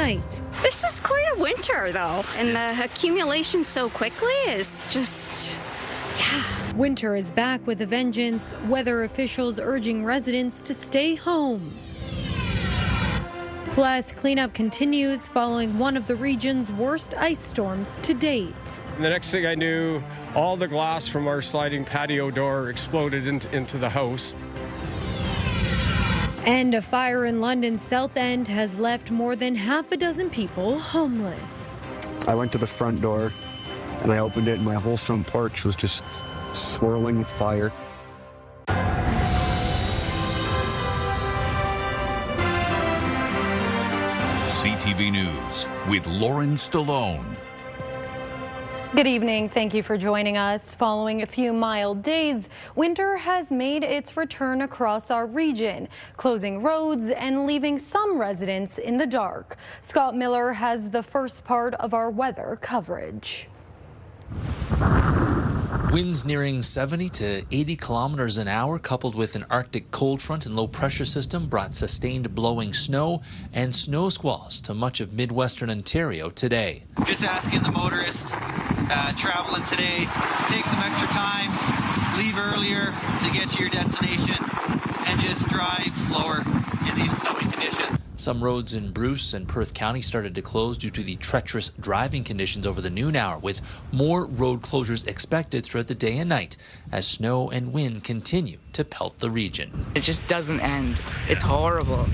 night. This is quite a winter, though, and the accumulation so quickly is just, yeah. Winter is back with a vengeance, weather officials urging residents to stay home. Plus, cleanup continues following one of the region's worst ice storms to date. The next thing I knew, all the glass from our sliding patio door exploded into the house. And a fire in London's South End has left more than half a dozen people homeless. I went to the front door and I opened it and my whole front porch was just swirling with fire. CTV News with Lauren Stallone. Good evening. Thank you for joining us. Following a few mild days, winter has made its return across our region, closing roads and leaving some residents in the dark. Scott Miller has the first part of our weather coverage. Winds nearing 70 to 80 kilometers an hour, coupled with an Arctic cold front and low pressure system, brought sustained blowing snow and snow squalls to much of Midwestern Ontario today. Just asking the motorist traveling today, take some extra time, leave earlier to get to your destination, and just drive slower in these snowy conditions. Some roads in Bruce and Perth County started to close due to the treacherous driving conditions over the noon hour, with more road closures expected throughout the day and night as snow and wind continue to pelt the region. It just doesn't end. It's horrible.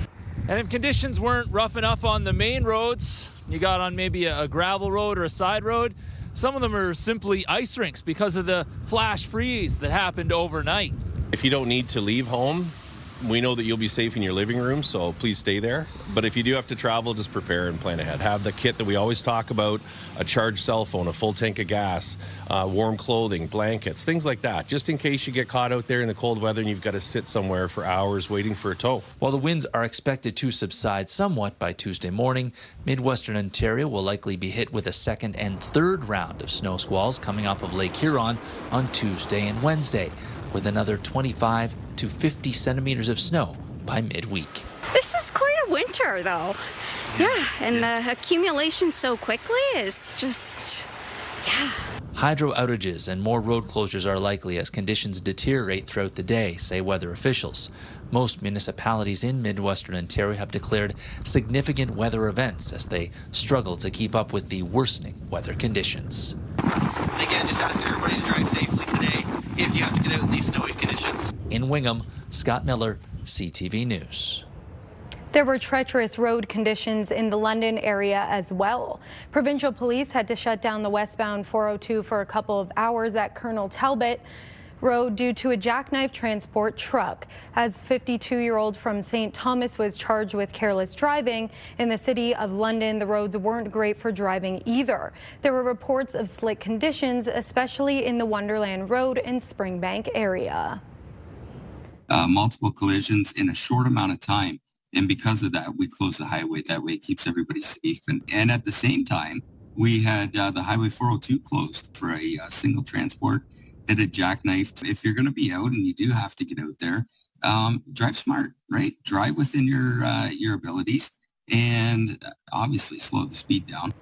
And if conditions weren't rough enough on the main roads, you got on maybe a gravel road or a side road, some of them are simply ice rinks because of the flash freeze that happened overnight. If you don't need to leave home, we know that you'll be safe in your living room, so please stay there. But if you do have to travel, just prepare and plan ahead. Have the kit that we always talk about, a charged cell phone, a full tank of gas, warm clothing, blankets, things like that, just in case you get caught out there in the cold weather and you've got to sit somewhere for hours waiting for a tow. While the winds are expected to subside somewhat by Tuesday morning, Midwestern Ontario will likely be hit with a second and third round of snow squalls coming off of Lake Huron on Tuesday and Wednesday, with another 25 to 50 centimeters of snow by midweek. This is quite a winter, though. Yeah, and the accumulation so quickly is just, yeah. Hydro outages and more road closures are likely as conditions deteriorate throughout the day, say weather officials. Most municipalities in Midwestern Ontario have declared significant weather events as they struggle to keep up with the worsening weather conditions. Again, just asking everybody to drive safely today if you have to get out in these snowy conditions. In Wingham, Scott Miller, CTV News. There were treacherous road conditions in the London area as well. Provincial police had to shut down the westbound 402 for a couple of hours at Colonel Talbot Road due to a jackknife transport truck. As 52-year-old from St. Thomas was charged with careless driving, in the city of London, the roads weren't great for driving either. There were reports of slick conditions, especially in the Wonderland Road and Springbank area. Multiple collisions in a short amount of time. And because of that, we closed the highway. That way it keeps everybody safe. And at the same time, we had the Highway 402 closed for a single transport. Did a jackknife. If you're going to be out and you do have to get out there, drive smart, right? Drive within your abilities and obviously slow the speed down.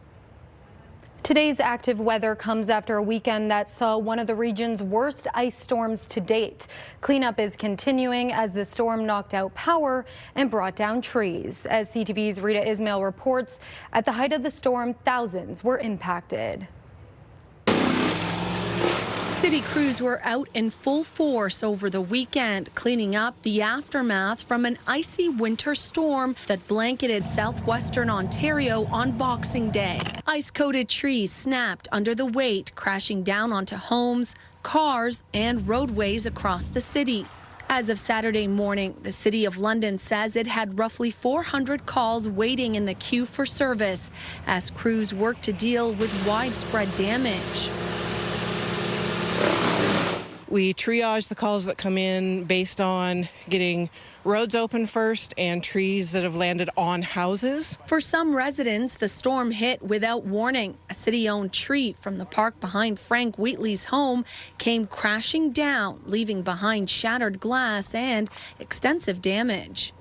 Today's active weather comes after a weekend that saw one of the region's worst ice storms to date. Cleanup is continuing as the storm knocked out power and brought down trees. As CTV's Rita Ismail reports, at the height of the storm, thousands were impacted. City crews were out in full force over the weekend, cleaning up the aftermath from an icy winter storm that blanketed southwestern Ontario on Boxing Day. Ice-coated trees snapped under the weight, crashing down onto homes, cars, and roadways across the city. As of Saturday morning, the City of London says it had roughly 400 calls waiting in the queue for service as crews worked to deal with widespread damage. We triage the calls that come in based on getting roads open first and trees that have landed on houses. For some residents, the storm hit without warning. A city-owned tree from the park behind Frank Wheatley's home came crashing down, leaving behind shattered glass and extensive damage.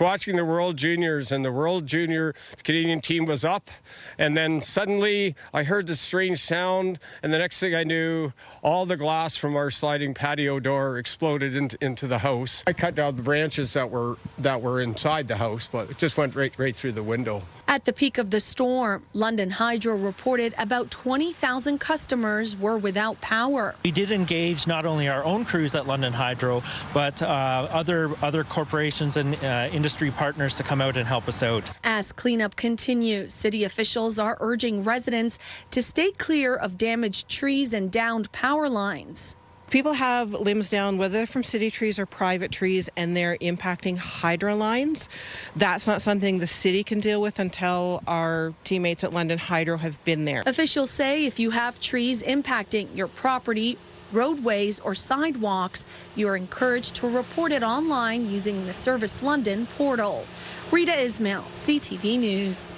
watching the World Juniors, and the World Junior Canadian team was up, and then suddenly I heard this strange sound, and the next thing I knew, all the glass from our sliding patio door exploded into the house. I cut down the branches that were inside the house, but it just went right through the window. At the peak of the storm, London Hydro reported about 20,000 customers were without power. We did engage not only our own crews at London Hydro, but other corporations and industry partners to come out and help us out. As cleanup continues, city officials are urging residents to stay clear of damaged trees and downed power lines. People have limbs down, whether they're from city trees or private trees, and they're impacting hydro lines. That's not something the city can deal with until our teammates at London Hydro have been there. Officials say if you have trees impacting your property, roadways, or sidewalks, you are encouraged to report it online using the Service London portal. Rita Ismail, CTV News.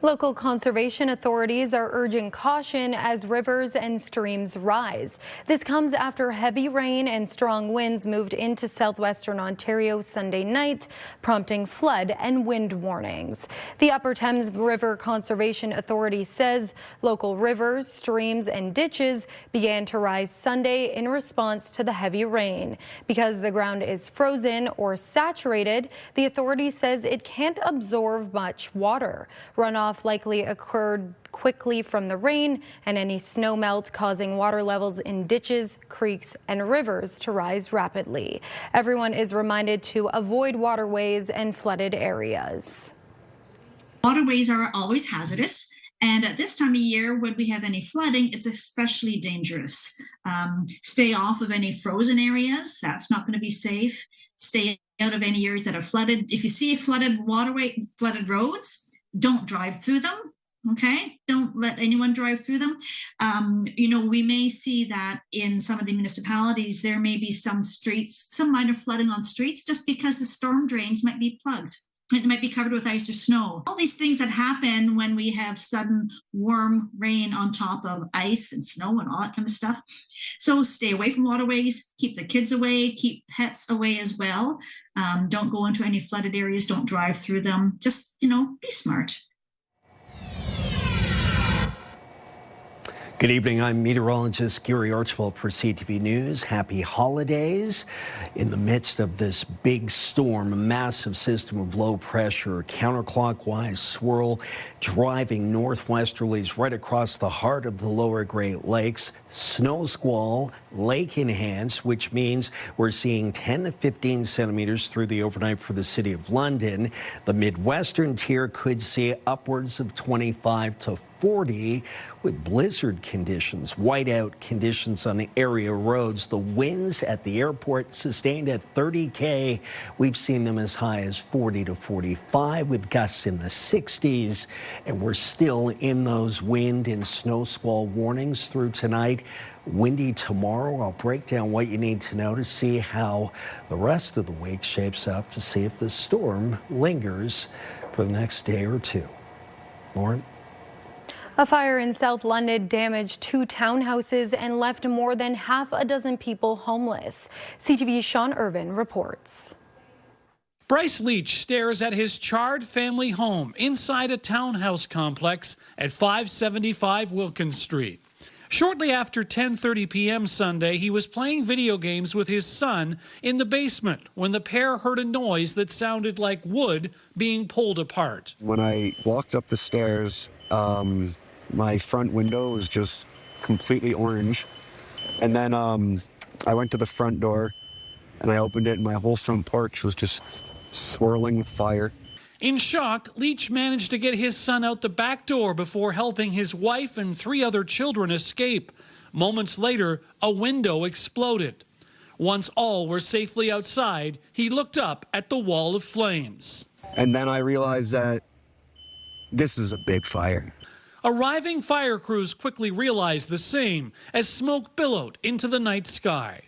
Local conservation authorities are urging caution as rivers and streams rise. This comes after heavy rain and strong winds moved into southwestern Ontario Sunday night, prompting flood and wind warnings. The Upper Thames River Conservation Authority says local rivers, streams, and ditches began to rise Sunday in response to the heavy rain. Because the ground is frozen or saturated, the authority says it can't absorb much water. Runoff likely occurred quickly from the rain and any snow melt, causing water levels in ditches, creeks, and rivers to rise rapidly. Everyone is reminded to avoid waterways and flooded areas. Waterways are always hazardous, and at this time of year, when we have any flooding, it's especially dangerous. Stay off of any frozen areas. That's not going to be safe. Stay out of any areas that are flooded. If you see flooded roads, don't drive through them, okay? Don't let anyone drive through them. We may see that in some of the municipalities, there may be some streets, some minor flooding on streets just because the storm drains might be plugged. It might be covered with ice or snow. All these things that happen when we have sudden warm rain on top of ice and snow and all that kind of stuff. So stay away from waterways, keep the kids away, keep pets away as well. Don't go into any flooded areas, don't drive through them. Just, be smart. Good evening. I'm meteorologist Gary Archibald for CTV News. Happy holidays. In the midst of this big storm, a massive system of low pressure, counterclockwise swirl, driving northwesterlies right across the heart of the lower Great Lakes. Snow squall, lake enhanced, which means we're seeing 10 to 15 centimeters through the overnight for the city of London. The Midwestern tier could see upwards of 25 to 40 with blizzard conditions, whiteout conditions on area roads. The winds at the airport sustained at 30 km. We've seen them as high as 40 to 45 with gusts in the 60s. And we're still in those wind and snow squall warnings through tonight. Windy tomorrow. I'll break down what you need to know to see how the rest of the week shapes up, to see if the storm lingers for the next day or two. Lauren? A fire in South London damaged 2 townhouses and left more than half a dozen people homeless. CTV's Sean Irvin reports. Bryce Leach stares at his charred family home inside a townhouse complex at 575 Wilkins Street. Shortly after 10:30 p.m. Sunday, he was playing video games with his son in the basement when the pair heard a noise that sounded like wood being pulled apart. When I walked up the stairs, my front window was just completely orange. And then I went to the front door and I opened it, and my whole front porch was just swirling with fire. In shock, Leach managed to get his son out the back door before helping his wife and 3 other children escape. Moments later, a window exploded. Once all were safely outside, he looked up at the wall of flames. And then I realized that this is a big fire. Arriving fire crews quickly realized the same as smoke billowed into the night sky.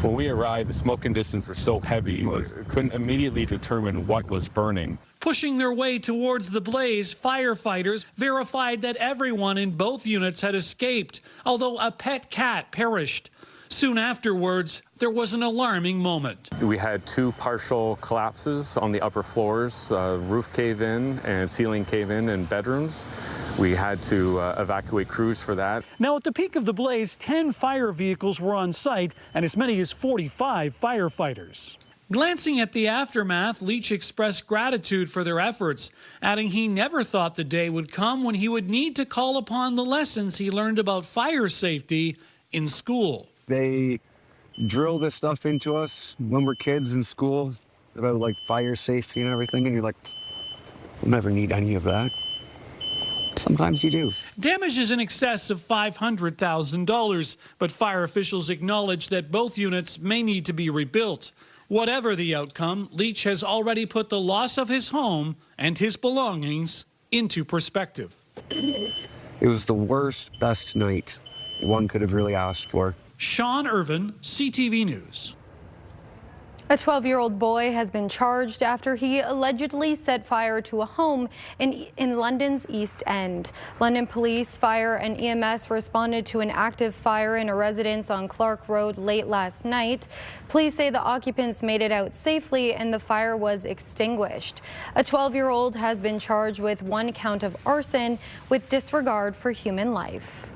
When we arrived, the smoke conditions were so heavy, we couldn't immediately determine what was burning. Pushing their way towards the blaze, firefighters verified that everyone in both units had escaped, although a pet cat perished. Soon afterwards, there was an alarming moment. We had 2 partial collapses on the upper floors, roof cave-in and ceiling cave-in in bedrooms. We had to evacuate crews for that. Now, at the peak of the blaze, 10 fire vehicles were on site and as many as 45 firefighters. Glancing at the aftermath, Leach expressed gratitude for their efforts, adding he never thought the day would come when he would need to call upon the lessons he learned about fire safety in school. They drill this stuff into us when we're kids in school about like fire safety and everything, and you're like, I'll never need any of that. Sometimes you do. Damage is in excess of $500,000, but fire officials acknowledge that both units may need to be rebuilt. Whatever the outcome, Leach has already put the loss of his home and his belongings into perspective. It was the worst, best night one could have really asked for. Sean Irvin, CTV News. A 12-year-old boy has been charged after he allegedly set fire to a home in London's East End. London Police, Fire and EMS responded to an active fire in a residence on Clark Road late last night. Police say the occupants made it out safely and the fire was extinguished. A 12-year-old has been charged with 1 count of arson with disregard for human life.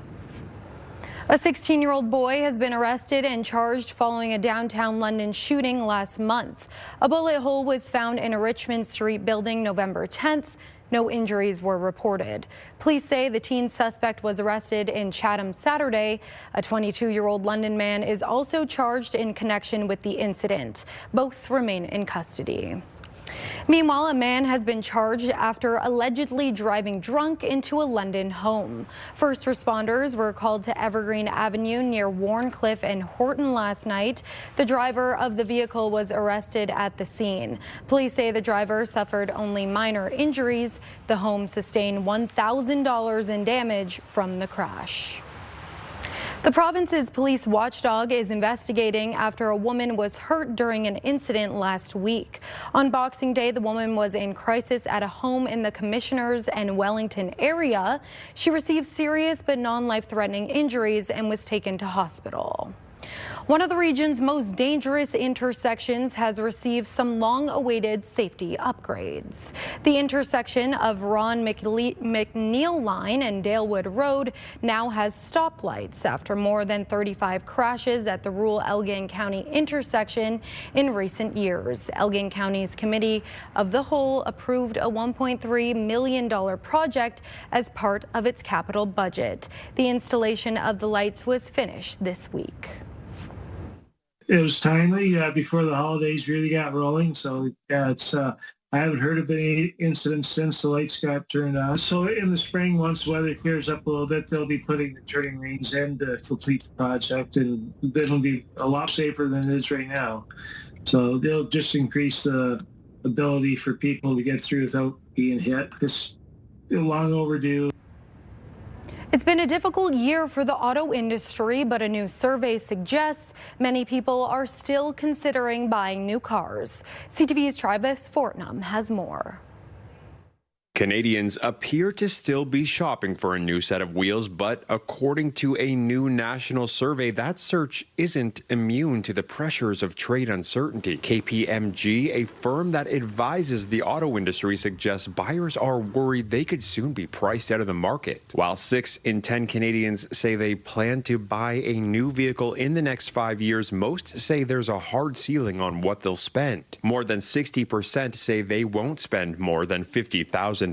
A 16-year-old boy has been arrested and charged following a downtown London shooting last month. A bullet hole was found in a Richmond Street building November 10th. No injuries were reported. Police say the teen suspect was arrested in Chatham Saturday. A 22-year-old London man is also charged in connection with the incident. Both remain in custody. Meanwhile, a man has been charged after allegedly driving drunk into a London home. First responders were called to Evergreen Avenue near Warncliffe and Horton last night. The driver of the vehicle was arrested at the scene. Police say the driver suffered only minor injuries. The home sustained $1,000 in damage from the crash. The province's police watchdog is investigating after a woman was hurt during an incident last week. On Boxing Day, the woman was in crisis at a home in the Commissioners and Wellington area. She received serious but non-life-threatening injuries and was taken to hospital. One of the region's most dangerous intersections has received some long-awaited safety upgrades. The intersection of Ron McNeil Line and Dalewood Road now has stoplights after more than 35 crashes at the rural Elgin County intersection in recent years. Elgin County's Committee of the Whole approved a $1.3 million project as part of its capital budget. The installation of the lights was finished this week. It was timely before the holidays really got rolling. So yeah, I haven't heard of any incidents since the lights got turned on. So in the spring, once weather clears up a little bit, they'll be putting the turning lanes in to complete the project, and then it'll be a lot safer than it is right now. So they'll just increase the ability for people to get through without being hit. It's long overdue. It's been a difficult year for the auto industry, but a new survey suggests many people are still considering buying new cars. CTV's Travis Fortnum has more. Canadians appear to still be shopping for a new set of wheels, but according to a new national survey, that search isn't immune to the pressures of trade uncertainty. KPMG, a firm that advises the auto industry, suggests buyers are worried they could soon be priced out of the market. While 6 in 10 Canadians say they plan to buy a new vehicle in the next 5 years, most say there's a hard ceiling on what they'll spend. More than 60% say they won't spend more than $50,000.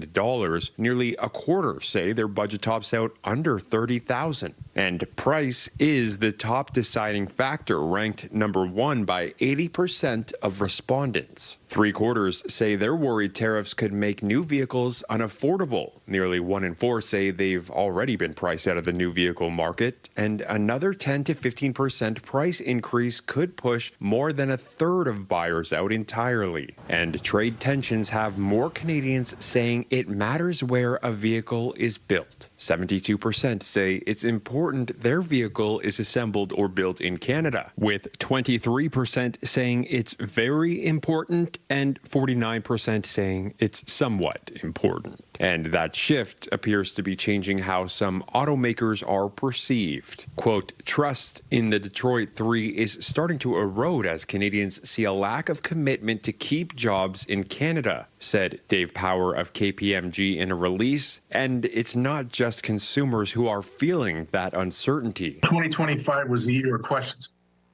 Nearly a quarter say their budget tops out under $30,000. And price is the top deciding factor, ranked number 1 by 80% of respondents. 3/4 say they're worried tariffs could make new vehicles unaffordable. Nearly 1 in 4 say they've already been priced out of the new vehicle market. And another 10 to 15% price increase could push more than a third of buyers out entirely. And trade tensions have more Canadians saying it matters where a vehicle is built. 72% say it's important their vehicle is assembled or built in Canada, with 23% saying it's very important and 49% saying it's somewhat important. And that shift appears to be changing how some automakers are perceived. Quote, trust in the Detroit Three is starting to erode as Canadians see a lack of commitment to keep jobs in Canada, said Dave Power of KPMG in a release. And it's not just consumers who are feeling that uncertainty. 2025 was the year of questions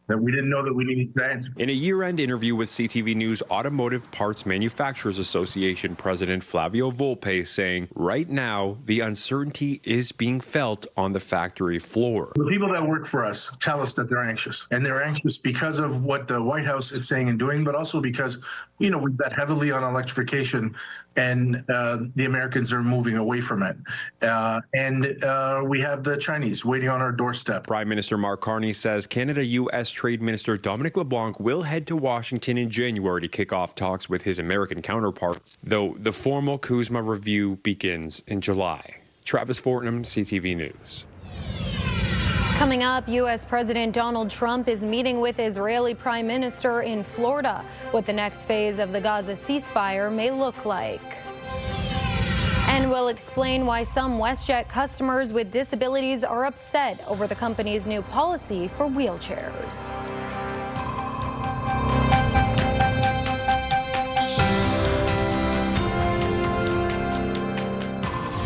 that we didn't know that we needed to answer. In a year-end interview with CTV News Automotive Parts Manufacturers Association President Flavio Volpe saying, right now, the uncertainty is being felt on the factory floor. The people that work for us tell us that they're anxious. And they're anxious because of what the White House is saying and doing, but also because, we bet heavily on electrification and the Americans are moving away from it. And we have the Chinese waiting on our doorstep. Prime Minister Mark Carney says Canada-U.S. Trade Minister Dominic LeBlanc will head to Washington in January to kick off talks with his American counterparts, though the formal CUSMA review begins in July. Travis Fortnam, CTV News. Coming up, U.S. President Donald Trump is meeting with Israeli Prime Minister in Florida, what the next phase of the Gaza ceasefire may look like. And we'll explain why some WestJet customers with disabilities are upset over the company's new policy for wheelchairs.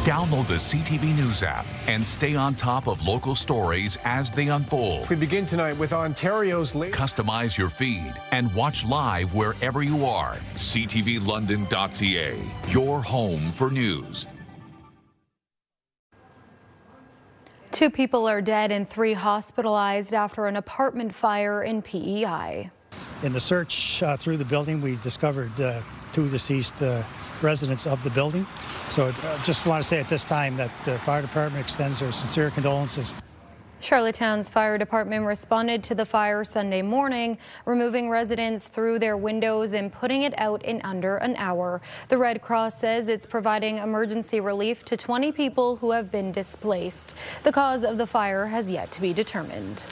Download the CTV News app and stay on top of local stories as they unfold. We begin tonight with Ontario's latest. Customize your feed and watch live wherever you are. ctvlondon.ca, your home for news. 2 people are dead and 3 hospitalized after an apartment fire in PEI. In the search through the building, we discovered 2 deceased residents of the building. So just want to say at this time that the fire department extends their sincere condolences. Charlottetown's fire department responded to the fire Sunday morning, removing residents through their windows and putting it out in under an hour. The Red Cross says it's providing emergency relief to 20 people who have been displaced. The cause of the fire has yet to be determined.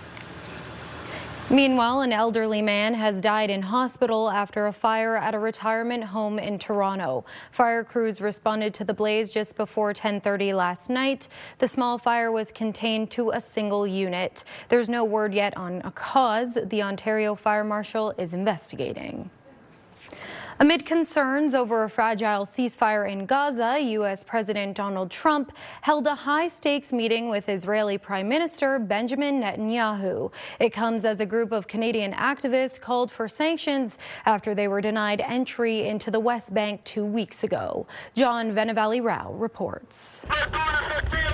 Meanwhile, an elderly man has died in hospital after a fire at a retirement home in Toronto. Fire crews responded to the blaze just before 10:30 last night. The small fire was contained to a single unit. There's no word yet on a cause. The Ontario Fire Marshal is investigating. Amid concerns over a fragile ceasefire in Gaza, U.S. President Donald Trump held a high-stakes meeting with Israeli Prime Minister Benjamin Netanyahu. It comes as a group of Canadian activists called for sanctions after they were denied entry into the West Bank 2 weeks ago. John Venevali-Rao reports.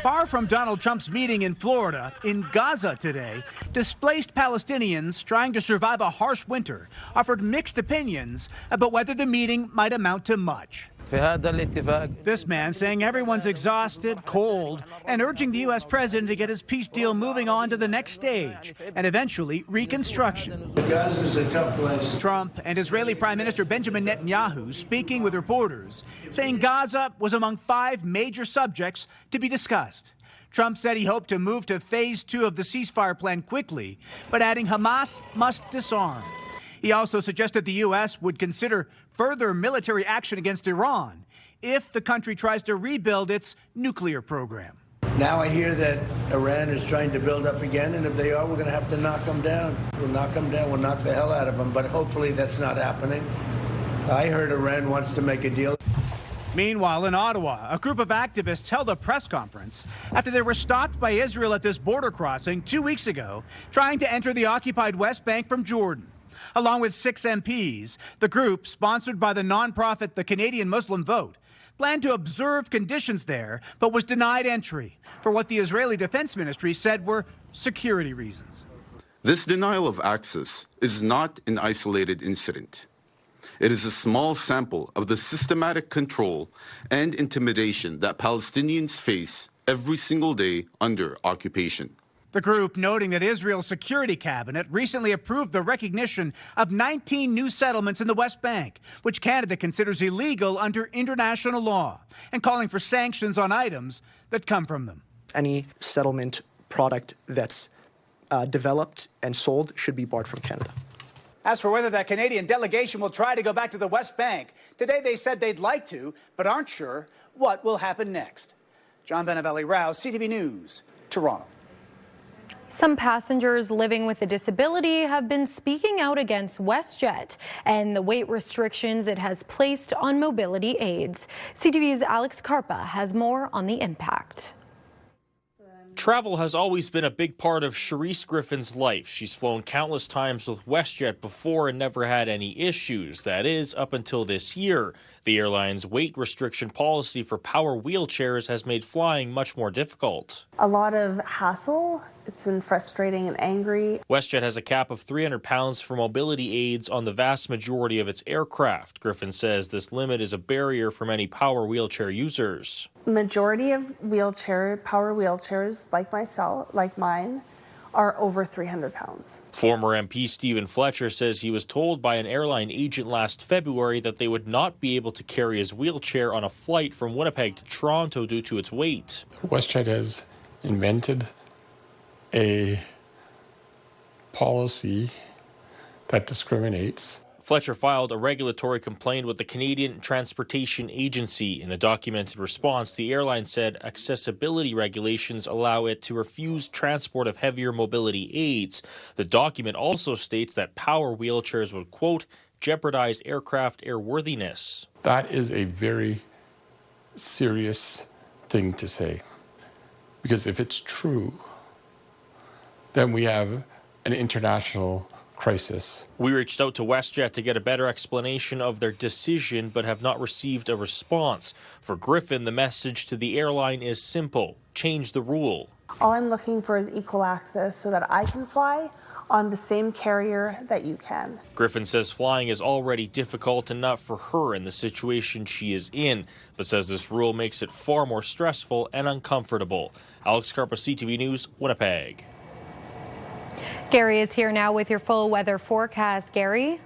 Far from Donald Trump's meeting in Florida, in Gaza today, displaced Palestinians trying to survive a harsh winter offered mixed opinions about whether the meeting might amount to much. This man saying everyone's exhausted, cold, and urging the U.S. president to get his peace deal moving on to the next stage and eventually reconstruction. Gaza's a tough place. Trump and Israeli Prime Minister Benjamin Netanyahu speaking with reporters, saying Gaza was among 5 major subjects to be discussed. Trump said he hoped to move to phase 2 of the ceasefire plan quickly, but adding Hamas must disarm. He also suggested the U.S. would consider further military action against Iran if the country tries to rebuild its nuclear program. Now I hear that Iran is trying to build up again, and if they are, we're going to have to knock them down. We'll knock them down. We'll knock the hell out of them, but hopefully that's not happening. I heard Iran wants to make a deal. Meanwhile, in Ottawa, a group of activists held a press conference after they were stopped by Israel at this border crossing 2 weeks ago, trying to enter the occupied West Bank from Jordan. Along with 6 MPs, the group, sponsored by the nonprofit The Canadian Muslim Vote, planned to observe conditions there, but was denied entry for what the Israeli Defense Ministry said were security reasons. This denial of access is not an isolated incident. It is a small sample of the systematic control and intimidation that Palestinians face every single day under occupation. The group noting that Israel's security cabinet recently approved the recognition of 19 new settlements in the West Bank, which Canada considers illegal under international law, and calling for sanctions on items that come from them. Any settlement product that's developed and sold should be barred from Canada. As for whether that Canadian delegation will try to go back to the West Bank, today they said they'd like to, but aren't sure what will happen next. John Benavelli-Rouse, CTV News, Toronto. Some passengers living with a disability have been speaking out against WestJet and the weight restrictions it has placed on mobility aids. CTV's Alex Carpa has more on the impact. Travel has always been a big part of Charisse Griffin's life. She's flown countless times with WestJet before and never had any issues. That is, up until this year. The airline's weight restriction policy for power wheelchairs has made flying much more difficult. A lot of hassle. It's been frustrating and angry. WestJet has a cap of 300 pounds for mobility aids on the vast majority of its aircraft. Griffin says this limit is a barrier for many power wheelchair users. Majority of power wheelchairs like mine, are over 300 pounds. Former MP Stephen Fletcher says he was told by an airline agent last February that they would not be able to carry his wheelchair on a flight from Winnipeg to Toronto due to its weight. WestJet has invented a policy that discriminates. Fletcher filed a regulatory complaint with the Canadian Transportation Agency. In a documented response, the airline said accessibility regulations allow it to refuse transport of heavier mobility aids. The document also states that power wheelchairs would, quote, jeopardize aircraft airworthiness. That is a very serious thing to say, because if it's true, then we have an international crisis. We reached out to WestJet to get a better explanation of their decision, but have not received a response. For Griffin, the message to the airline is simple: change the rule. All I'm looking for is equal access so that I can fly on the same carrier that you can. Griffin says flying is already difficult enough for her in the situation she is in, but says this rule makes it far more stressful and uncomfortable. Alex Carpa, CTV News, Winnipeg. Gary is here now with your full weather forecast. Gary?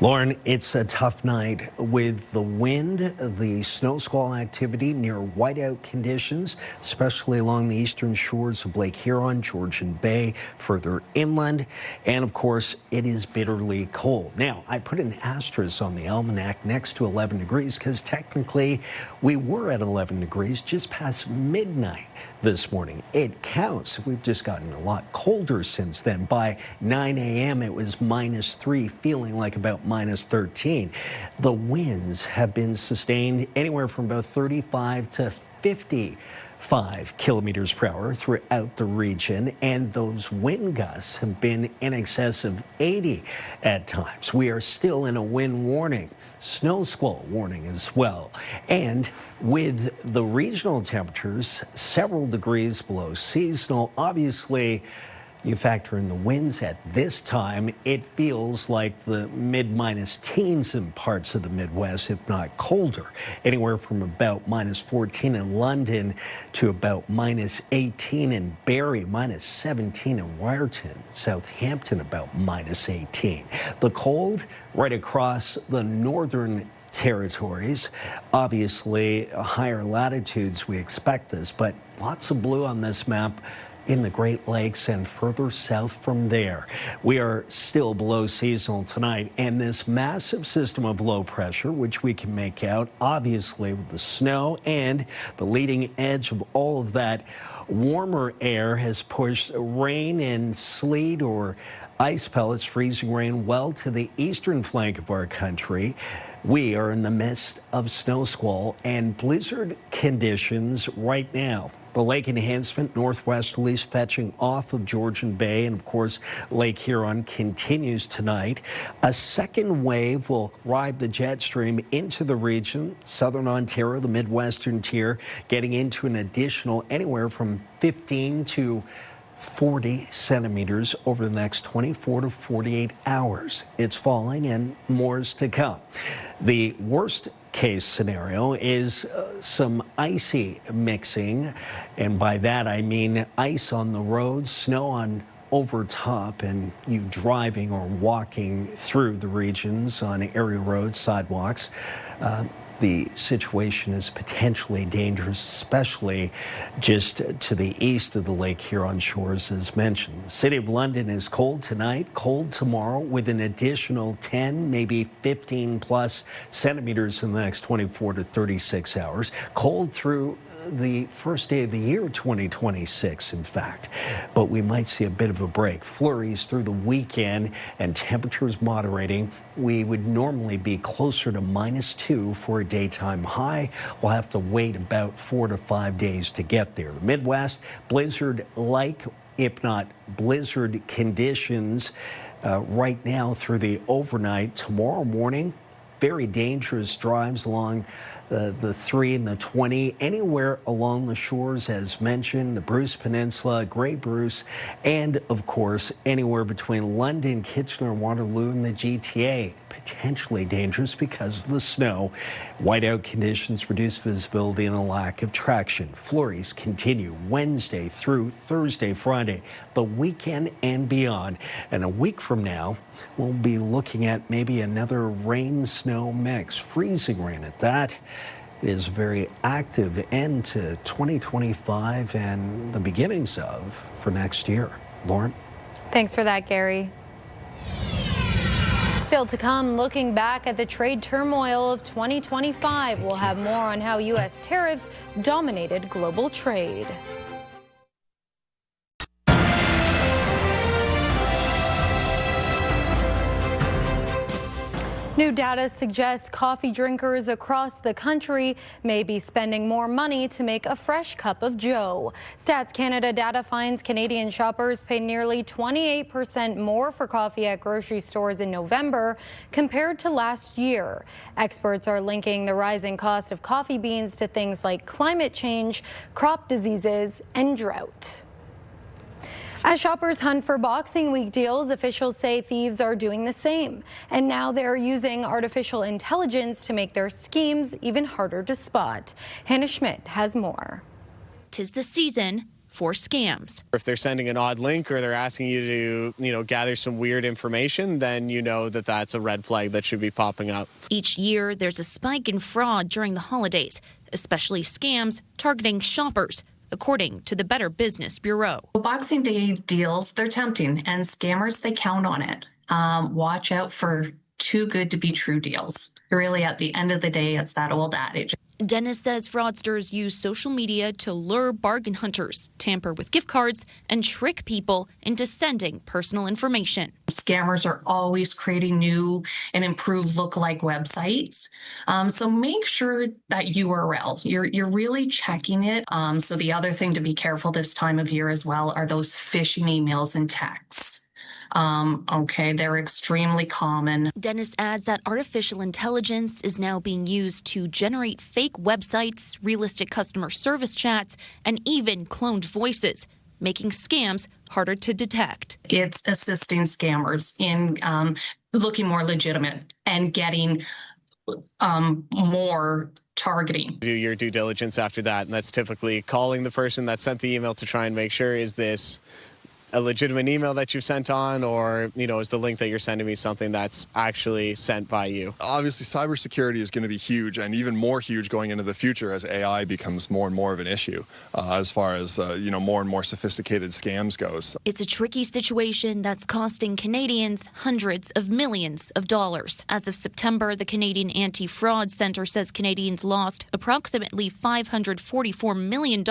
Lauren, it's a tough night with the wind, the snow squall activity, near whiteout conditions, especially along the eastern shores of Lake Huron, Georgian Bay, further inland. And of course, it is bitterly cold. Now, I put an asterisk on the almanac next to 11 degrees because technically we were at 11 degrees just past midnight this morning. It counts. We've just gotten a lot colder since then. By 9 a.m., it was -3, feeling like about -13. The winds have been sustained anywhere from about 35 to 55 kilometers per hour throughout the region, and those wind gusts have been in excess of 80 at times. We are still in a wind warning, snow squall warning as well. And with the regional temperatures several degrees below seasonal, obviously you factor in the winds at this time, it feels like the mid-minus teens in parts of the Midwest, if not colder. Anywhere from about -14 in London to about -18 in Barrie, -17 in Wyerton, Southampton about -18. The cold right across the northern territories. Obviously, higher latitudes, we expect this, but lots of blue on this map in the Great Lakes and further south from there. We are still below seasonal tonight, and this massive system of low pressure, which we can make out, obviously, with the snow and the leading edge of all of that warmer air, has pushed rain and sleet or ice pellets, freezing rain, well to the eastern flank of our country. We are in the midst of snow squall and blizzard conditions right now. The lake enhancement northwesterlies fetching off of Georgian Bay, and of course Lake Huron continues tonight. A second wave will ride the jet stream into the region, southern Ontario, the Midwestern tier, getting into an additional anywhere from 15 to 40 centimeters over the next 24 to 48 hours. It's falling and more is to come. The worst case scenario is some icy mixing, and by that I mean ice on the roads, snow on over top, and you driving or walking through the regions on area roads, sidewalks. the situation is potentially dangerous, especially just to the east of the Lake Huron shores, as mentioned. The City of London is cold tonight, cold tomorrow, with an additional 10, maybe 15 plus centimeters in the next 24 to 36 hours. Cold through the first day of the year, 2026, in fact. But we might see a bit of a break. Flurries through the weekend and temperatures moderating. We would normally be closer to -2 for a daytime high. We'll have to wait about 4 to 5 days to get there. The Midwest, blizzard-like, if not blizzard conditions right now through the overnight. Tomorrow morning, very dangerous drives along the 3 and the 20, anywhere along the shores, as mentioned, the Bruce Peninsula, Grey Bruce, and, of course, anywhere between London, Kitchener, Waterloo, and the GTA. Potentially dangerous because of the snow. Whiteout conditions, reduced visibility, and a lack of traction. Flurries continue Wednesday through Thursday, Friday, the weekend and beyond. And a week from now, we'll be looking at maybe another rain-snow mix. Freezing rain at that. It is a very active end to 2025 and the beginnings of for next year. Lauren? Thanks for that, Gary. Still to come, looking back at the trade turmoil of 2025. We'll have more on how U.S. tariffs dominated global trade. New data suggests coffee drinkers across the country may be spending more money to make a fresh cup of joe. Stats Canada data finds Canadian shoppers paid nearly 28% more for coffee at grocery stores in November compared to last year. Experts are linking the rising cost of coffee beans to things like climate change, crop diseases, and drought. As shoppers hunt for Boxing Week deals, officials say thieves are doing the same. And now they're using artificial intelligence to make their schemes even harder to spot. Hannah Schmidt has more. 'Tis the season for scams. If they're sending an odd link or they're asking you to, gather some weird information, then you know that that's a red flag that should be popping up. Each year, there's a spike in fraud during the holidays, especially scams targeting shoppers, according to the Better Business Bureau. Boxing Day deals, they're tempting, and scammers, they count on it. Watch out for too good to be true deals. Really, at the end of the day, it's that old adage. Dennis says fraudsters use social media to lure bargain hunters, tamper with gift cards, and trick people into sending personal information. Scammers are always creating new and improved lookalike websites. So make sure that URL, you're really checking it. So the other thing to be careful this time of year as well are those phishing emails and texts. They're extremely common. Dennis adds that artificial intelligence is now being used to generate fake websites, realistic customer service chats, and even cloned voices, making scams harder to detect. It's assisting scammers in looking more legitimate and getting more targeting. Do your due diligence after that, and that's typically calling the person that sent the email to try and make sure, is this a legitimate email that you've sent on, or, is the link that you're sending me something that's actually sent by you? Obviously, cybersecurity is going to be huge, and even more huge going into the future as AI becomes more and more of an issue as far as, more and more sophisticated scams goes. It's a tricky situation that's costing Canadians hundreds of millions of dollars. As of September, the Canadian Anti-Fraud Centre says Canadians lost approximately $544 million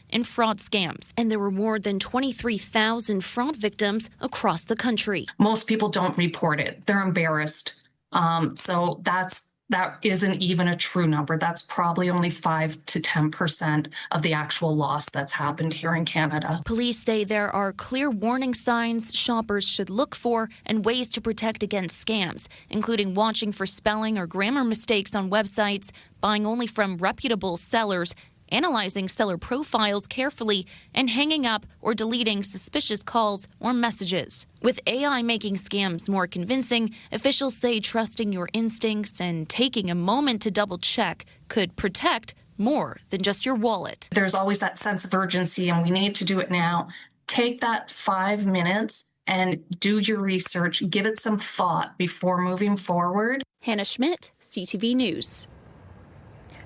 in fraud scams, and there were more than 23,000 fraud victims across the country. Most people don't report it. They're embarrassed. So that isn't even a true number. That's probably only 5 to 10% of the actual loss that's happened here in Canada. Police say there are clear warning signs shoppers should look for and ways to protect against scams, including watching for spelling or grammar mistakes on websites, buying only from reputable sellers, analyzing seller profiles carefully, and hanging up or deleting suspicious calls or messages. With AI making scams more convincing, officials say trusting your instincts and taking a moment to double check could protect more than just your wallet. There's always that sense of urgency, and we need to do it now. Take that 5 minutes and do your research. Give it some thought before moving forward. Hannah Schmidt, CTV News.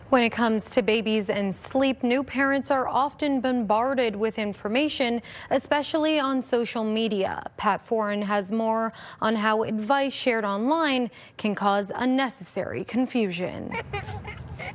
When it comes to babies and sleep, new parents are often bombarded with information, especially on social media. Pat Foran has more on how advice shared online can cause unnecessary confusion.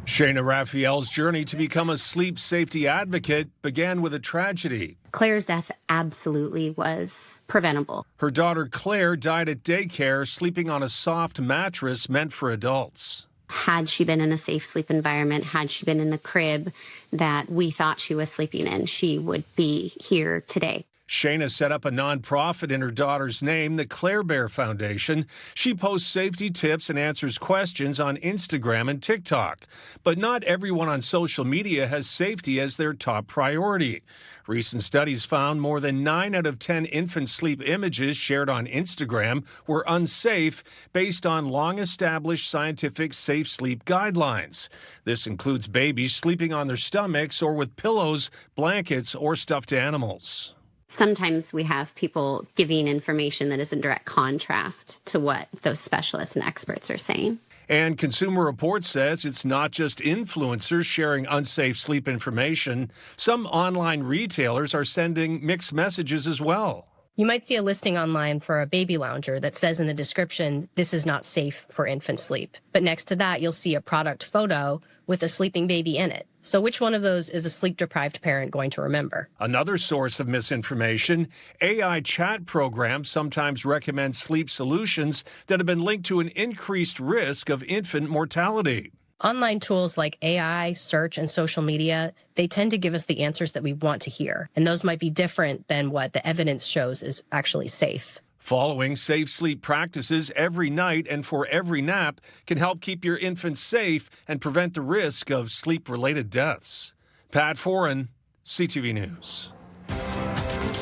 Shayna Raphael's journey to become a sleep safety advocate began with a tragedy. Claire's death absolutely was preventable. Her daughter Claire died at daycare, sleeping on a soft mattress meant for adults. Had she been in a safe sleep environment, had she been in the crib that we thought she was sleeping in, she would be here today. Shayna set up a nonprofit in her daughter's name, the Claire Bear Foundation. She posts safety tips and answers questions on Instagram and TikTok. But not everyone on social media has safety as their top priority. Recent studies found more than 9 out of 10 infant sleep images shared on Instagram were unsafe based on long-established scientific safe sleep guidelines. This includes babies sleeping on their stomachs or with pillows, blankets, or stuffed animals. Sometimes we have people giving information that is in direct contrast to what those specialists and experts are saying. And Consumer Reports says it's not just influencers sharing unsafe sleep information. Some online retailers are sending mixed messages as well. You might see a listing online for a baby lounger that says in the description, this is not safe for infant sleep. But next to that, you'll see a product photo with a sleeping baby in it. So which one of those is a sleep-deprived parent going to remember? Another source of misinformation, AI chat programs sometimes recommend sleep solutions that have been linked to an increased risk of infant mortality. Online tools like AI, search, and social media, they tend to give us the answers that we want to hear. And those might be different than what the evidence shows is actually safe. Following safe sleep practices every night and for every nap can help keep your infant safe and prevent the risk of sleep-related deaths. Pat Foran, CTV News.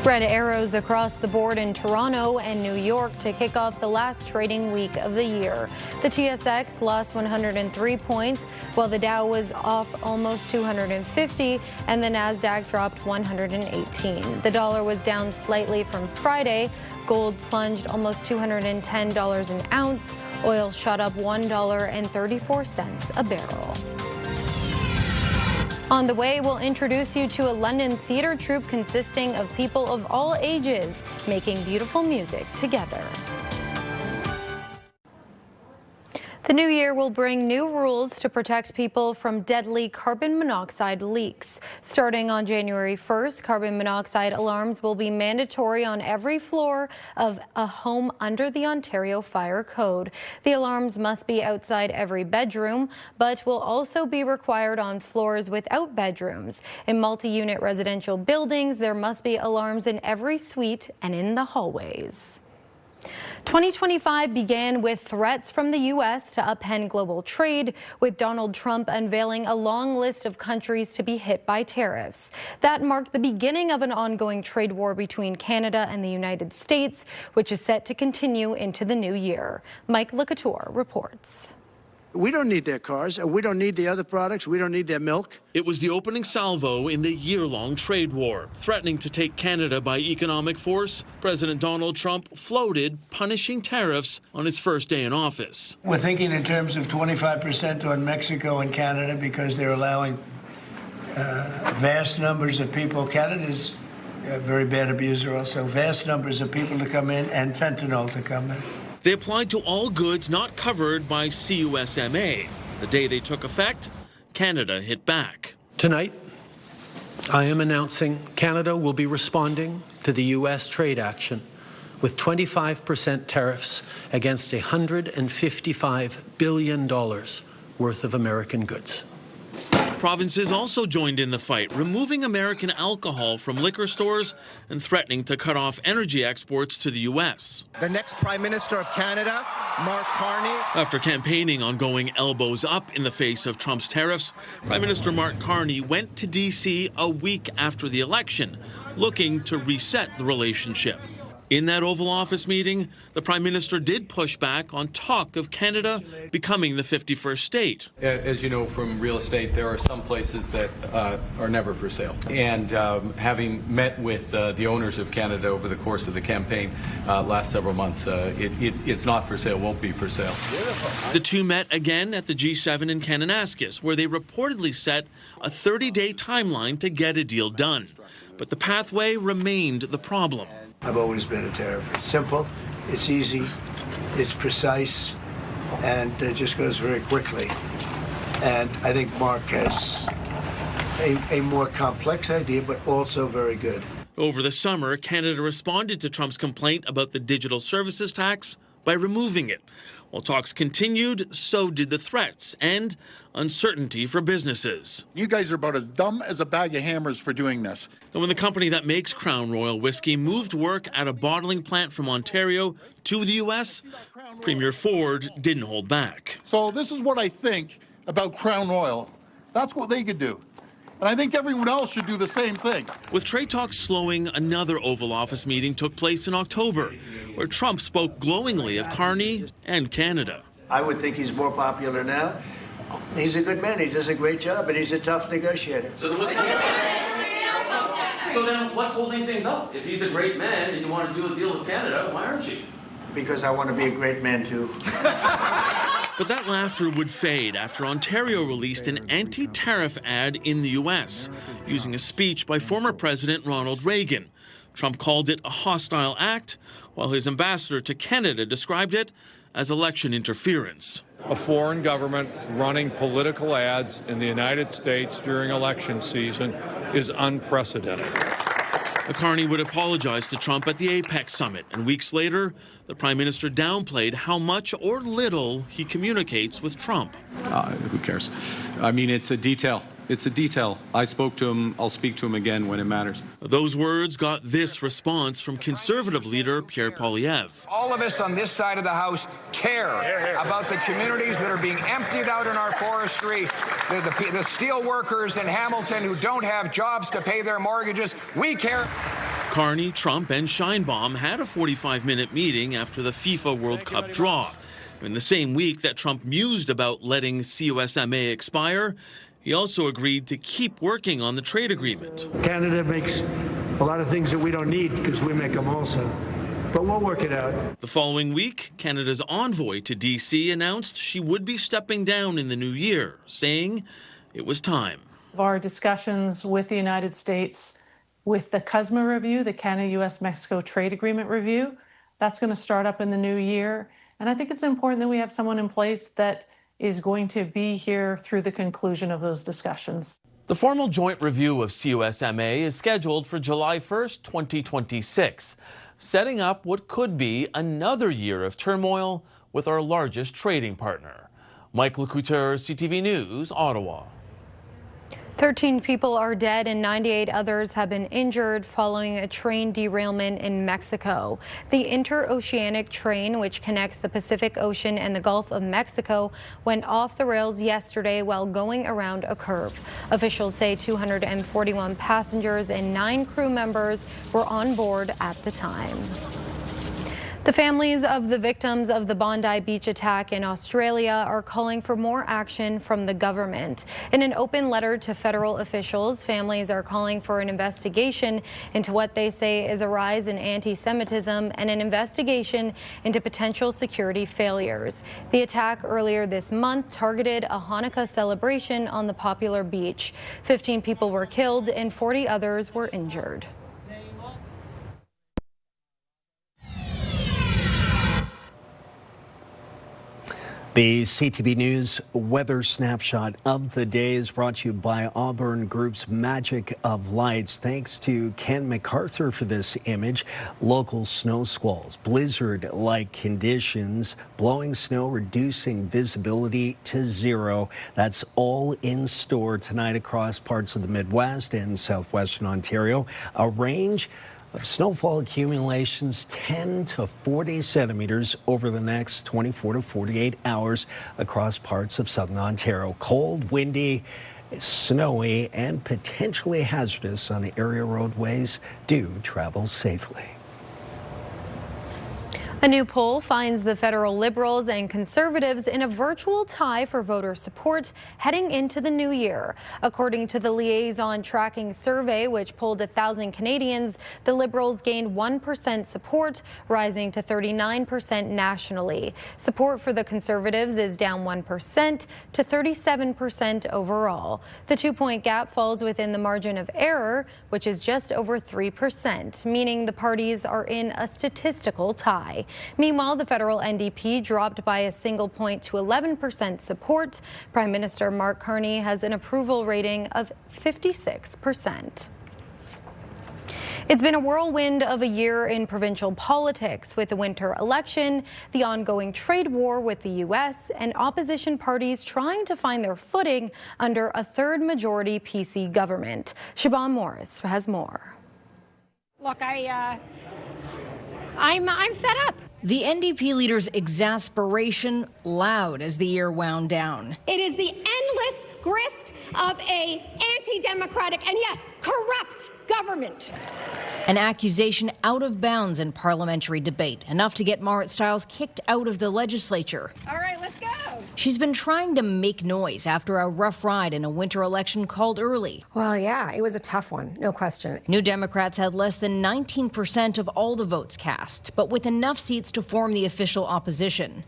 Red arrows across the board in Toronto and New York to kick off the last trading week of the year. The TSX lost 103 points, while the Dow was off almost 250, and the Nasdaq dropped 118. The dollar was down slightly from Friday. Gold plunged almost $210 an ounce. Oil shot up $1.34 a barrel. On the way, we'll introduce you to a London theatre troupe consisting of people of all ages making beautiful music together. The new year will bring new rules to protect people from deadly carbon monoxide leaks. Starting on January 1st, carbon monoxide alarms will be mandatory on every floor of a home under the Ontario Fire Code. The alarms must be outside every bedroom, but will also be required on floors without bedrooms. In multi-unit residential buildings, there must be alarms in every suite and in the hallways. 2025 began with threats from the U.S. to upend global trade, with Donald Trump unveiling a long list of countries to be hit by tariffs. That marked the beginning of an ongoing trade war between Canada and the United States, which is set to continue into the new year. Mike LeCouture reports. We don't need their cars, and we don't need the other products. We don't need their milk. It was the opening salvo in the year-long trade war. Threatening to take Canada by economic force, President Donald Trump floated punishing tariffs on his first day in office. We're thinking in terms of 25% on Mexico and Canada because they're allowing vast numbers of people. Canada's a very bad abuser also. Vast numbers of people to come in and fentanyl to come in. They applied to all goods not covered by CUSMA. The day they took effect, Canada hit back. Tonight, I am announcing Canada will be responding to the U.S. trade action with 25% tariffs against $155 billion worth of American goods. Provinces also joined in the fight, removing American alcohol from liquor stores and threatening to cut off energy exports to the U.S. The next Prime Minister of Canada, Mark Carney. After campaigning on going elbows up in the face of Trump's tariffs, Prime Minister Mark Carney went to D.C. a week after the election, looking to reset the relationship. In that Oval Office meeting, the Prime Minister did push back on talk of Canada becoming the 51st state. As you know from real estate, there are some places that are never for sale. And having met with the owners of Canada over the course of the campaign last several months, it's not for sale, won't be for sale. The two met again at the G7 in Kananaskis, where they reportedly set a 30-day timeline to get a deal done. But the pathway remained the problem. I've always been a tariff. It's simple, it's easy, it's precise, and it just goes very quickly. And I think Mark has a more complex idea, but also very good. Over the summer, Canada responded to Trump's complaint about the digital services tax by removing it. While talks continued, so did the threats and uncertainty for businesses. You guys are about as dumb as a bag of hammers for doing this. And when the company that makes Crown Royal whiskey moved work at a bottling plant from Ontario to the U.S., Premier Ford didn't hold back. So this is what I think about Crown Royal. That's what they could do. And I think everyone else should do the same thing. With trade talks slowing, another Oval Office meeting took place in October, where Trump spoke glowingly of Carney and Canada. I would think he's more popular now. He's a good man. He does a great job, and he's a tough negotiator. So then what's holding things up? If he's a great man and you want to do a deal with Canada, why aren't you? Because I want to be a great man, too. But that laughter would fade after Ontario released an anti-tariff ad in the U.S., using a speech by former President Ronald Reagan. Trump called it a hostile act, while his ambassador to Canada described it as election interference. A foreign government running political ads in the United States during election season is unprecedented. Carney would apologize to Trump at the APEC summit, and weeks later, the Prime Minister downplayed how much or little he communicates with Trump. Who cares? I mean, it's a detail. It's a detail. I spoke to him. I'll speak to him again when it matters. Those words got this response from Conservative leader Pierre Poilievre. All of us on this side of the House care about the communities that are being emptied out in our forestry, the steel workers in Hamilton who don't have jobs to pay their mortgages. We care. Carney, Trump, and Sheinbaum had a 45-minute meeting after the FIFA World Cup draw. In the same week that Trump mused about letting CUSMA expire, he also agreed to keep working on the trade agreement. Canada makes a lot of things that we don't need because we make them also. But we'll work it out. The following week, Canada's envoy to D.C. announced she would be stepping down in the new year, saying it was time. Our discussions with the United States with the CUSMA review, the Canada-U.S.-Mexico Trade Agreement review, that's going to start up in the new year. And I think it's important that we have someone in place that is going to be here through the conclusion of those discussions. The formal joint review of CUSMA is scheduled for July 1st, 2026, setting up what could be another year of turmoil with our largest trading partner. Mike Lecouteur, CTV News, Ottawa. 13 people are dead and 98 others have been injured following a train derailment in Mexico. The interoceanic train, which connects the Pacific Ocean and the Gulf of Mexico, went off the rails yesterday while going around a curve. Officials say 241 passengers and 9 crew members were on board at the time. The families of the victims of the Bondi Beach attack in Australia are calling for more action from the government. In an open letter to federal officials, families are calling for an investigation into what they say is a rise in anti-Semitism and an investigation into potential security failures. The attack earlier this month targeted a Hanukkah celebration on the popular beach. 15 people were killed and 40 others were injured. The CTV News weather snapshot of the day is brought to you by Auburn Group's Magic of Lights. Thanks to Ken MacArthur for this image. Local snow squalls, blizzard-like conditions, blowing snow, reducing visibility to 0. That's all in store tonight across parts of the Midwest and southwestern Ontario. A range of snowfall accumulations 10 to 40 centimeters over the next 24 to 48 hours across parts of southern Ontario. Cold, windy, snowy, and potentially hazardous on area roadways. Do travel safely. A new poll finds the federal Liberals and Conservatives in a virtual tie for voter support heading into the new year. According to the Liaison Tracking Survey, which polled 1,000 Canadians, the Liberals gained 1% support, rising to 39% nationally. Support for the Conservatives is down 1% to 37% overall. The 2-point gap falls within the margin of error, which is just over 3%, meaning the parties are in a statistical tie. Meanwhile, the federal NDP dropped by a single point to 11% support. Prime Minister Mark Carney has an approval rating of 56%. It's been a whirlwind of a year in provincial politics, with the winter election, the ongoing trade war with the U.S., and opposition parties trying to find their footing under a third-majority PC government. Siobhan Morris has more. Look, I'm fed up. The NDP leader's exasperation loud as the year wound down. It is the endless grift of a anti-democratic and, yes, corrupt government. An accusation out of bounds in parliamentary debate, enough to get Marit Stiles kicked out of the legislature. All right, let's go. She's been trying to make noise after a rough ride in a winter election called early. Well, yeah, it was a tough one, no question. New Democrats had less than 19% of all the votes cast, but with enough seats to form the official opposition.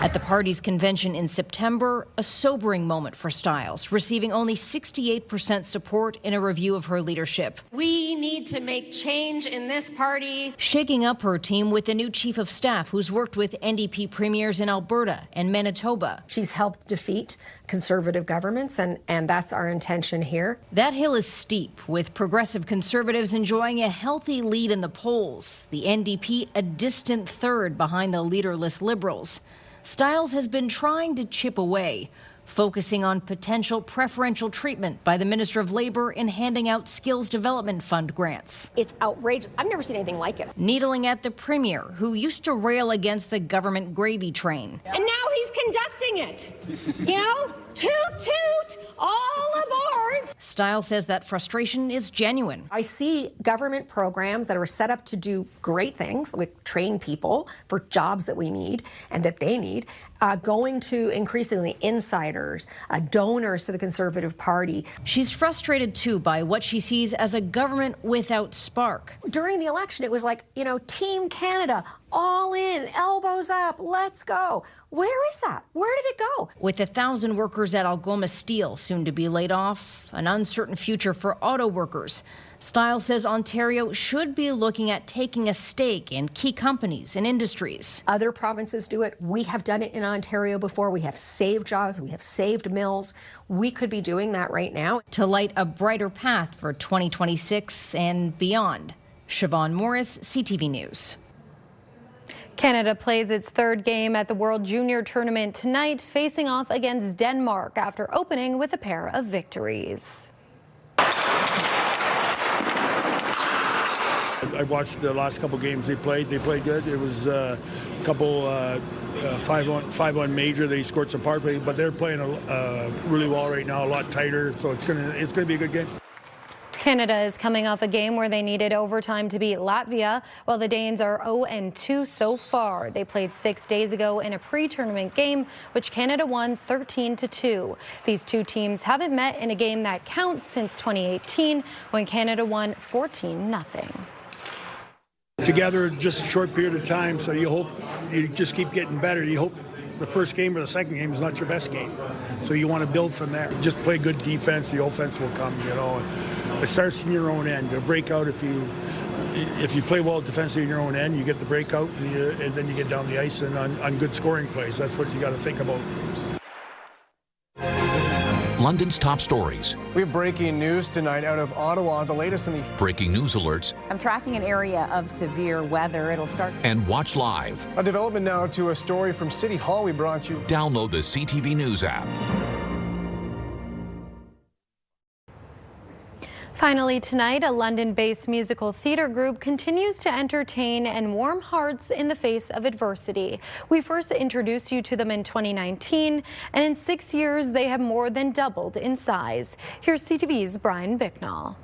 At the party's convention in September, a sobering moment for Stiles, receiving only 68% support in a review of her leadership. We need to make change in this party. Shaking up her team with the new chief of staff who's worked with NDP premiers in Alberta and Manitoba. She's helped defeat Conservative governments, and that's our intention here. That hill is steep, with progressive Conservatives enjoying a healthy lead in the polls. The NDP a distant third behind the leaderless Liberals. Stiles has been trying to chip away, focusing on potential preferential treatment by the Minister of Labour in handing out Skills Development Fund grants. It's outrageous. I've never seen anything like it. Needling at the Premier, who used to rail against the government gravy train. And now he's conducting it. You know? Toot, toot, all aboard. Stiles says that frustration is genuine. I see government programs that are set up to do great things, like train people for jobs that we need and that they need, going to increasingly insiders, donors to the Conservative Party. She's frustrated, too, by what she sees as a government without spark. During the election, it was like, Team Canada, all in, elbows up, let's go. Where is that? Where did it go? With 1,000 workers at Algoma Steel soon to be laid off, an uncertain future for auto workers, Stiles says Ontario should be looking at taking a stake in key companies and industries. Other provinces do it. We have done it in Ontario before. We have saved jobs. We have saved mills. We could be doing that right now. To light a brighter path for 2026 and beyond. Siobhan Morris, CTV News. Canada plays its third game at the World Junior Tournament tonight, facing off against Denmark after opening with a pair of victories. I watched the last couple games they played. They played good. It was a couple 5-1 major. They scored some power play, but they're playing really well right now, a lot tighter. So it's gonna be a good game. Canada is coming off a game where they needed overtime to beat Latvia, while the Danes are 0-2 so far. They played 6 days ago in a pre-tournament game, which Canada won 13-2. These two teams haven't met in a game that counts since 2018, when Canada won 14-0. Together just a short period of time, so you hope you just keep getting better. You hope the first game or the second game is not your best game. So you want to build from there. Just play good defense, the offense will come, It starts in your own end. The breakout, if you play well defensively in your own end, you get the breakout, and then you get down the ice and on good scoring plays. That's what you got to think about. London's top stories. We have breaking news tonight out of Ottawa. The latest in the breaking news alerts. I'm tracking an area of severe weather. It'll start. And watch live. A development now to a story from City Hall we brought you. Download the CTV News app. Finally tonight, a London-based musical theatre group continues to entertain and warm hearts in the face of adversity. We first introduced you to them in 2019, and in 6 years they have more than doubled in size. Here's CTV's Brian Bicknell.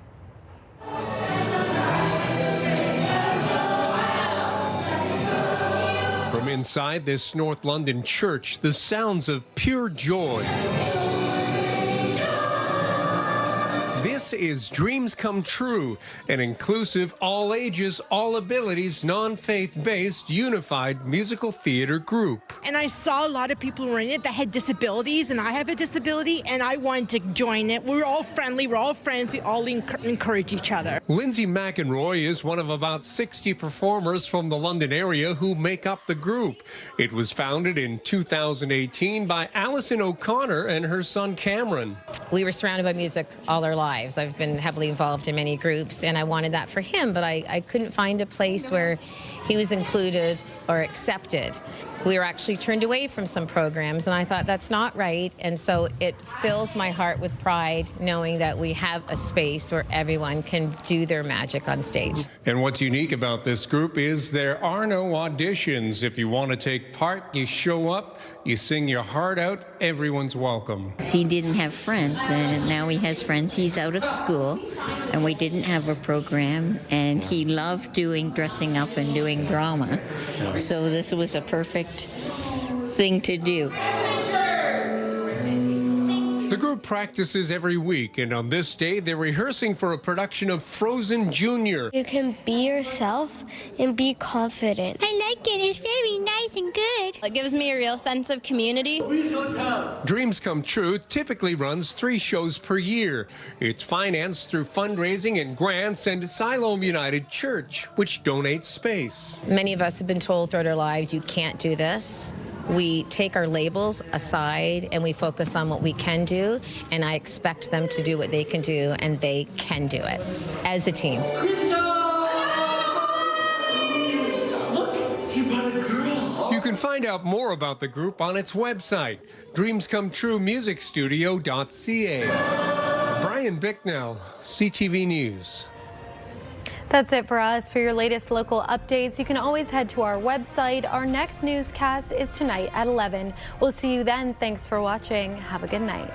inside this North London church, the sounds of pure joy. This is Dreams Come True, an inclusive, all ages, all abilities, non-faith-based, unified musical theater group. And I saw a lot of people were in it that had disabilities, and I have a disability, and I wanted to join it. We're all friendly, we're all friends, we all encourage each other. Lindsay McEnroy is one of about 60 performers from the London area who make up the group. It was founded in 2018 by Alison O'Connor and her son Cameron. We were surrounded by music all our lives. I've been heavily involved in many groups, and I wanted that for him, but I couldn't find a place where he was included or accepted. We were actually turned away from some programs, and I thought that's not right, and so it fills my heart with pride knowing that we have a space where everyone can do their magic on stage. And what's unique about this group is there are no auditions. If you want to take part, you show up, you sing your heart out, everyone's welcome. He didn't have friends, and now he has friends. He's out of school, and we didn't have a program, and he loved dressing up and doing drama. So this was a perfect thing to do. The group practices every week, and on this day, they're rehearsing for a production of Frozen Junior. You can be yourself and be confident. I like it. It's very nice and good. It gives me a real sense of community. Dreams Come True typically runs 3 shows per year. It's financed through fundraising and grants and Siloam United Church, which donates space. Many of us have been told throughout our lives, you can't do this. We take our labels aside and we focus on what we can do, and I expect them to do what they can do, and they can do it as a team. You can find out more about the group on its website, dreamscometruemusicstudio.ca. Brian Bicknell, CTV News. That's it for us. For your latest local updates, you can always head to our website. Our next newscast is tonight at 11. We'll see you then. Thanks for watching. Have a good night.